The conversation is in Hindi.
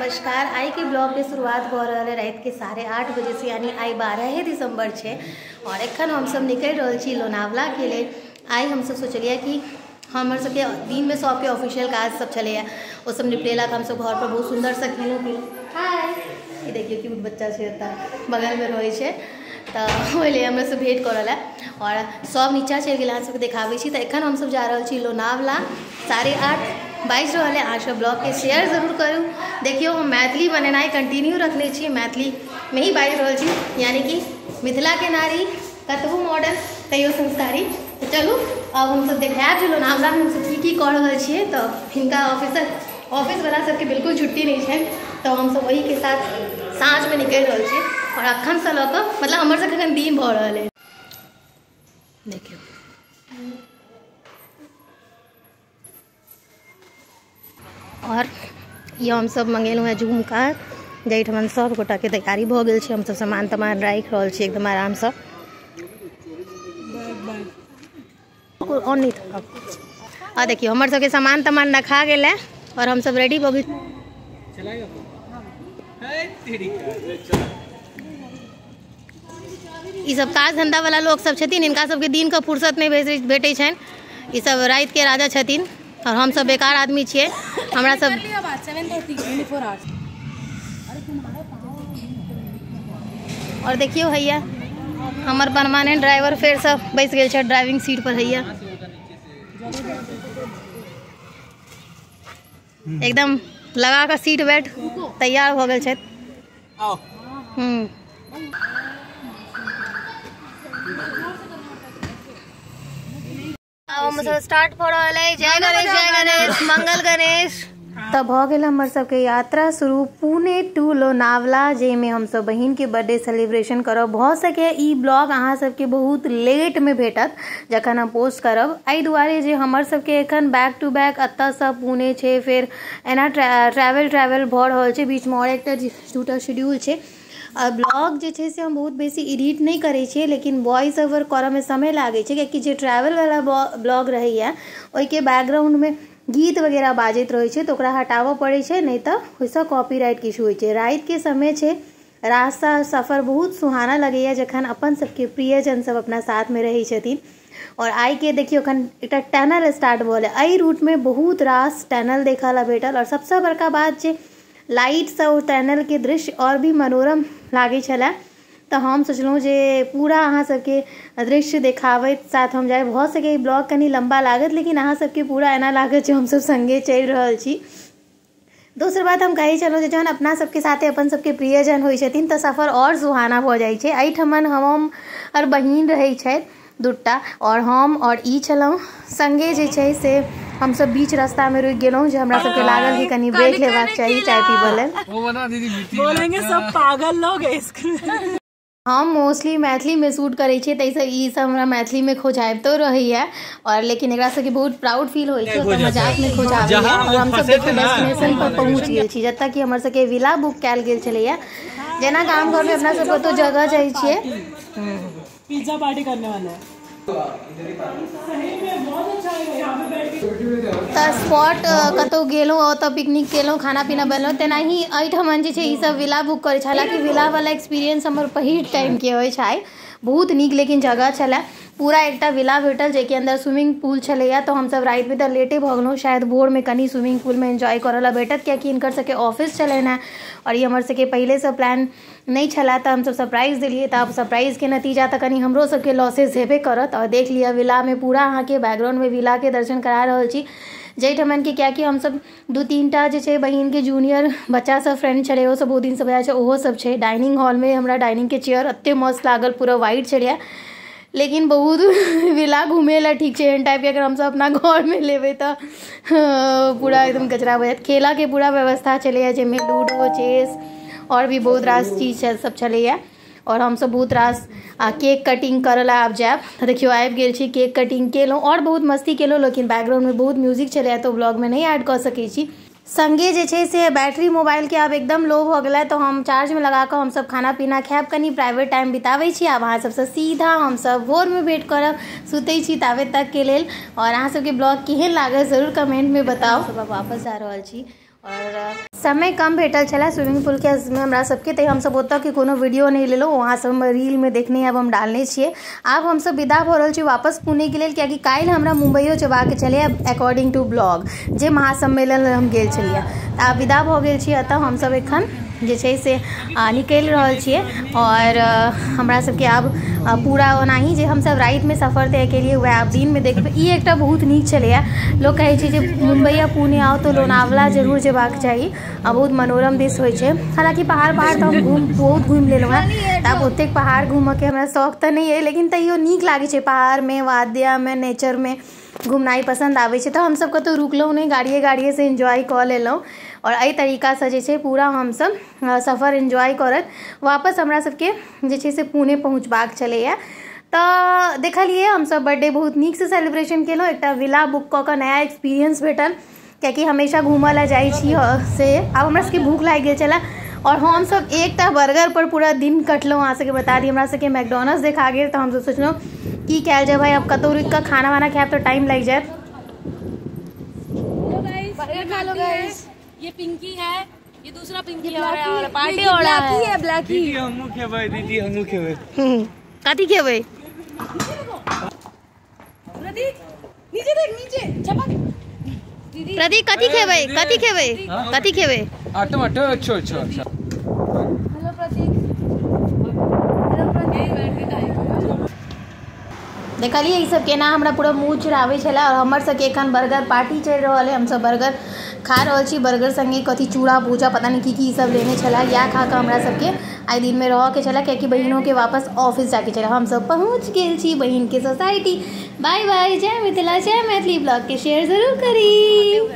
नमस्कार। आई के ब्लॉग के शुरुआत हो रहा है रात के 8:30 बजे से, यानी आई 12 दिसंबर है। और एखन हम सब निकल रहा छी लोनावला के लिए। आई हम सब सोचलिए कि हमर सबके दिन में सबके ऑफिशियल काज सब चले वो सब निपटेला हम सब घर पर बहुत सुंदर से खेलूँ पीलूँ। हाय, ये देखिए क्यूट बच्चा है बगल में रहे है, तो ओहि हमें सब भेंट करल है और सब नीचा चल गए सबके देखाबे छी। तो एखन हम सब जा रहा छी लोनावला। 8:30 बाजि रहा है। अहाँ सब ब्लॉग के शेयर जरूर करूँ। देखियो हम मैथिली बनेनाई कंटिन्यू रखने छी, मैथिली में ही बाजि रहा छी, यानी कि मिथिला के नारी कतबो मॉडर्न तैयो संस्कारी। तो चलू अब हम सब देखाब जो लोनावला में हम सब की कर रहा छे। तो हिनका ऑफिस वाला सबके बिल्कुल छुट्टी नहीं है, तो हम सब वही के साथ साँझ में निकल रहा छे। और अखन से लऽ कऽ मतलब हमर सबके अखन दिन भऽ रहल है। देखियो और ये हम सब मंगेलूँ है झुमका, जैठमन सब गोटा के तैयारी भऽ गेल छै। हम सब सामान तमान राखि रहल छी एकदम आराम से। और देखियो हमर सबके सामान तमान रखा गेल है और हम सब रेडी भऽ गेल। ई सब काज धंधा वाला लोग सब छथिन, इनका सबके दिन का फुर्सत नहीं भेटै छनि। ई सब रात के राजा छथिन और हम सब बेकार आदमी छिए। हमरा सब और देखियो हैया हमर परमानेंट ड्राइवर फिर सब बैस गेल छै ड्राइविंग सीट पर। हैया एकदम लगा कर सीट बेल्ट तैयार हो गए छै। अब हम सब स्टार्ट हो रहा है। जय गणेश जय गणेश मंगल गणेश। तब हो गए हमर सबके यात्रा शुरू पुणे टू लोनावला, जेमे हम सब बहिन के बर्थडे सेलिब्रेशन करब। भ सके ई ब्लॉग अहाँ सबके बहुत लेट में भेटत जखन हम पोस्ट करब, एहि दुआरे जे हमर सबके एखन बैक टू बैक अत्ता से पुणे छै, फिर एना ट्रैवल भ रहल छै, बीच में और एकटा दूटा शेड्यूल छै। ब्लॉग जे छै से हम बहुत बेसी एडिट नहीं करै छियै, लेकिन वॉइस ओवर करऽ में समय लागे छै, कियाकि जे ट्रैवल वाला ब्लॉग रहैया ओहिके बैकग्राउंड में गीत वगैरह बाजैत रहे छै, तो ओकरा हटाबऽ पड़े छै, नहीं तो ओहिसँ कॉपीराइट के इशू होइ छै। रात के समय छै, रास्ता सफर बहुत सुहाना लगैया जखन अपन सबके प्रियजन सब अपना साथ में रहै छथिन। और आई के देखियो अखन एकटा टनल स्टार्ट भऽ गेलै। एहि रूट में बहुत रास टनल देखऽ ला भेटल और सबसे बड़का बात जे लाइट से ओ टनल के दृश्य और भी मनोरम लागे छला। तो हम सोचलूँ जे पूरा अहाँ सबके दृश्य देखाबैत साथ हम जाए। भऽ सके ब्लॉग कनी लंबा लागत, लेकिन अहाँ सबके पूरा एना लागत जो हम सब संगे चल रहल छी। दोसर बात हम कही चलूँ जहन अपना सबके साथे अपन सबके प्रियजन होइ छथिन तो सफर और सुहाना भऽ जाइ छै। एहिठमन हम और बहिन रहै छै दूटा, और हम और ई छलहुँ संगे जे छै से हम सब बीच रास्ता में रुक गेलहुँ, जो हमरा सबके लागल कि कनी ब्रेक लेबाक चाही चाय पीबऽ लेल। बोलेंगे सब पागल लोग। हम मोस्टली मैथिली में शूट करे छे, तैसे ई सब हमरा मैथिली में खोजाबतो रहैया, और लेकिन एकरा सबके बहुत प्राउड फील होइ छै, तो मजाक में खोजाबैया। और हम सब देखो डेस्टिनेशन पर पहुंच गेल छी, जतऽ कि हमर सबके विला बुक कैल गेल छलैया। जेना गाम घर में अपना सब कतौ जगह जाइ छिए, पिज्जा पार्टी करने वाला है स्पॉट कतौ गेलूँ ओतऽ पिकनिक केलूँ, खाना पीना बनलूँ, तेनाही एहिठमन जे छै ई सब विला बुक करे छै। हालांकि विला वाला एक्सपीरियंस हमर पहिल टाइम के होइ छै, बहुत नीक लेकिन जगह छलै। पूरा एकटा विला भेटल जेके अंदर स्विमिंग पूल छलैया, तो हम सब रात में तो लेटे भऽ गेलहुँ। शायद भोर में कनी स्विमिंग पूल में एंजॉय करऽ ला भेटत, कियाकि इनकर सबके ऑफिस छलै ने, और ये हमर सबके पहले से प्लान नहीं छला, तो हम सब सरप्राइज दिलिए। तो अब सरप्राइज के नतीजा तो कनी हमरो सबके लॉसेस हेबे करत। और देख लिया विला में पूरा अहाँ के बैकग्राउंड में विला के दर्शन करा रहल छी जैठमन के, कियाकि हम सब 2-3टा जे छै बहिन के जूनियर बच्चा सब फ्रेंड छलै, ओ सब बहुत दिन से बजा छै, ओहो सब छै। डाइनिंग हॉल में हमरा डाइनिंग के चेयर एते मस्त लागल, पूरा व्हाइट छलै, लेकिन बहुत विला घूमे ला ठीक है। एहन टाइप के अगर हम सब अपना घर में लेवे तो पूरा एकदम कचरा हो जात। खेला के पूरा व्यवस्था चले, जैमें लूडो चेस और भी बहुत रास चीज सब चले। और हम सब बहुत रास केक कटिंग करे ला आब जाब। तो देखियो आबि गेल छी, केक कटिंग केलहुँ और बहुत मस्ती केलहुँ, लेकिन बैकग्राउंड में बहुत म्यूजिक चले तो ब्लॉग में नहीं ऐड कर सकै छी। संगे जे छै से बैटरी मोबाइल के आब एकदम लो हो गया, तो हम चार्ज में लगा कर हम सब खाना पीना खायब, कनी प्राइवेट टाइम बिताबै छी। आब अहाँ सबसे सीधा हम सब भोर में भेंट करब, सुतै छी ताबे तक के लेल। और अहाँ सबके ब्लॉग केहन लागल जरूर कमेंट में बताओ। सब वापस जा रहल छी और समय कम भेटल छला स्विमिंग पूल के हमरा सबके, तो हम सब ओतऽ के कोनो वीडियो नहीं लेलो, वहाँ से हम रील में देखने अब हम डालने छिए। आब हम सब विदा भऽ रहल छी वापस पुणे के लेल, कियाकि काल्हि हमरा मुंबईओ जेबाक छलै अकॉर्डिंग टू ब्लॉग, जे महासम्मेलन हम गेल छलिए। तऽ आब विदा भऽ गेल छी एतऽ हम सब एखन जे छै से निकलि रहल छिए। और हमरा सबके आब पूरा ओनाही जे हमसब राति में सफर तय केलिए वएह आब दिन में देखबै। ई एकटा बहुत नीक छलैए, लोक कहै छै जे मुंबई या पुणे आओ तो लोनावला जरूर जेबाक चाही, बहुत मनोरम दृश्य होइ छै। हालांकि पहाड़ तऽ हम बहुत घुमि लेलहुँ हेँ, आब ओतेक पहाड़ घूमऽके हमरा शौक तऽ नहीं है, लेकिन तैयो नीक लागै छै पहाड़मे, वादियामे, नेचरमे घुमनाइ पसंद आबै छै। तऽ हमसब कतौ रुकलहुँ नहीं, गाड़िए से एंजॉय कऽ लेलहुँ। और एहि तरीकासँ जे छै पूरा हमसब सफ़र एंजॉय करत वापस हमरा सबके जे छै से पुणे पहुँचबाक छलैए। तऽ देखलिए हमसब बर्थडे बहुत नीक से सेलिब्रेशन केलहुँ, एकटा विला बुक कऽ कऽ नया एक्सपीरियंस भेटल, कियाकि हमेशा घूमऽ लए जाइ छी से आब हमरा सबके भूख लागि गेल छलै। और हम सब एकटा बर्गर पर पूरा दिन कटलहुँ। अहाँ सबके बता दी हमरा सबके मैकडोनल्ड्स देखा गेल, तऽ हमसब सोचलहुँ की कयल जाए भाई, अब कतौ रुकि कऽ खाना वाना खायब तो टाइम लागि जायत। ये पिंकी है, ये दूसरा पिंकी और पार्टी हो रहा है। ब्लैकी दीदी हमू खेबै, दीदी हमू खेबै। कथी खेबै? प्रतीक नीचे देख, नीचे चमक। प्रतीक कथी खेबै? कथी खेबै? कथी खेबै? टमाटो अच्छा अच्छा। हेलो प्रतीक। देखलिए ई सब केना हमरा पूरा मुँह चुराबै छलै। और हमर सबके एखन बर्गर पार्टी चलि रहल है, हमसब बर्गर खा रहल छी। बर्गर संगे कथी चूड़ा भूजा पता नहीं की सब लेने छलै, इएह खा कऽ हमरा सबके आइ दिन में रह के छलै, कियाकि बहिनों के वापस ऑफिस जाके छलै। हम सब पहुँच गेल छी बहिन के सोसाइटी। बाय बाय, जय मिथिला, जय मैथिली। ब्लॉग के शेयर जरूर करी।